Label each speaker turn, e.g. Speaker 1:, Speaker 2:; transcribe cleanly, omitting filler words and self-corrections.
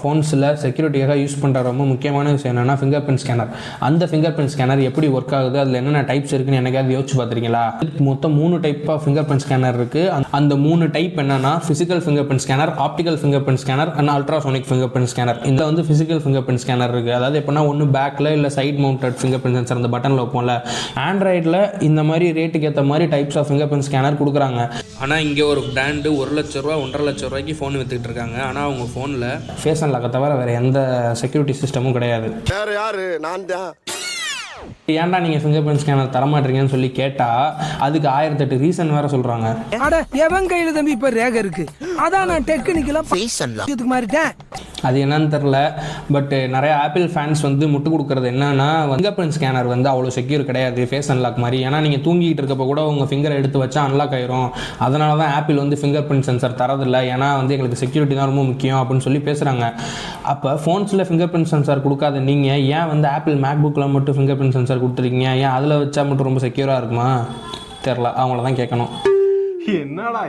Speaker 1: ஃபோன்ஸில் செக்யூரிட்டியாக use பண்ணுற ரொம்ப முக்கியமான விஷயம் என்னென்னா ஃபிங்கர் பிரிண்ட் ஸ்கேனர். அந்த ஃபிங்கர் பிரிண்ட் ஸ்கேனர் எப்படி ஒர்க் ஆகுது, அதில் என்னென்ன டைப்ஸ் இருக்குன்னு எனக்காவது யோசிச்சு பார்த்துருக்கீங்களா? மொத்தம் 3 type of finger print scanner இருக்குது. அந்த 3 டைப் என்னன்னா physical finger print scanner, optical finger print scanner and ultrasonic finger print scanner. இதில் வந்து ஃபிசிக்கல் ஃபிங்கர் பிரிண்ட் ஸ்கேனர் இருக்குது. அதாவது எப்படின்னா ஒன்று பேக்கில் இல்லை side mounted finger print sensor அந்த பட்டனில் வைப்போம்ல. ஆண்ட்ராய்டில் இந்த மாதிரி ரேட்டுக்கு ஏற்ற மாதிரி types of finger print scanner கொடுக்குறாங்க. ஆனால் இங்கே ஒரு பிராண்டு 1 லட்ச ரூபா 1.5 லட்ச ரூபாய்க்கு ஃபோன் வித்துக்கிட்டு இருக்காங்க. ஆனால் அவங்க ஃபோனில் ஃபேஸ் அன்லாக்கை தவிர வேறு எந்த செக்யூரிட்டி சிஸ்டமும் கிடையாது.
Speaker 2: வேற யாரு? நான் தான்.
Speaker 1: ஏன்டா நீங்கள் ஃபிங்கர் பிரிண்ட் ஸ்கேனர் தரமாட்டீங்கன்னு சொல்லி கேட்டால் அதுக்கு 1008 ரீசன் வேறு சொல்கிறாங்க.
Speaker 3: எவன் கையில் தம்பி இப்போ ரேக இருக்கு, அதான் நான் டெக்னிக்கலாக மாறிட்டேன்.
Speaker 1: அது என்னன்னு தெரில. பட் நிறைய ஆப்பிள் ஃபேன்ஸ் வந்து முட்டு கொடுக்குறது என்னன்னா ஃபிங்கர் பிரிண்ட் ஸ்கேனர் வந்து அவ்வளோ செக்யூர் கிடையாது ஃபேஸ் அன்லாக் மாதிரி. ஏன்னா நீங்கள் தூங்கிட்டு இருக்கப்போ கூட உங்கள் ஃபிங்கரை எடுத்து வச்சா அன்லாக் ஆயிரும். அதனால தான் ஆப்பிள் வந்து ஃபிங்கர் பிரிண்ட் சென்சர் தரதில்லை. ஏன்னா வந்து எங்களுக்கு செக்யூரிட்டி தான் ரொம்ப முக்கியம் அப்படின்னு சொல்லி பேசுகிறாங்க. அப்போ ஃபோன்ஸில் ஃபிங்கர் பிரிண்ட் சென்சார் கொடுக்காத நீங்கள் ஏன் வந்து ஆப்பிள் மேக்புக்கில் மட்டும் ஃபிங்கர் பிரிண்ட் சென்சார் கொடுத்துருக்கீங்க? ஏன் அதில் வச்சா மட்டும் ரொம்ப செக்யூராக இருக்குமா? தெரில, அவங்கள தான் கேட்கணும்.
Speaker 4: என்னடா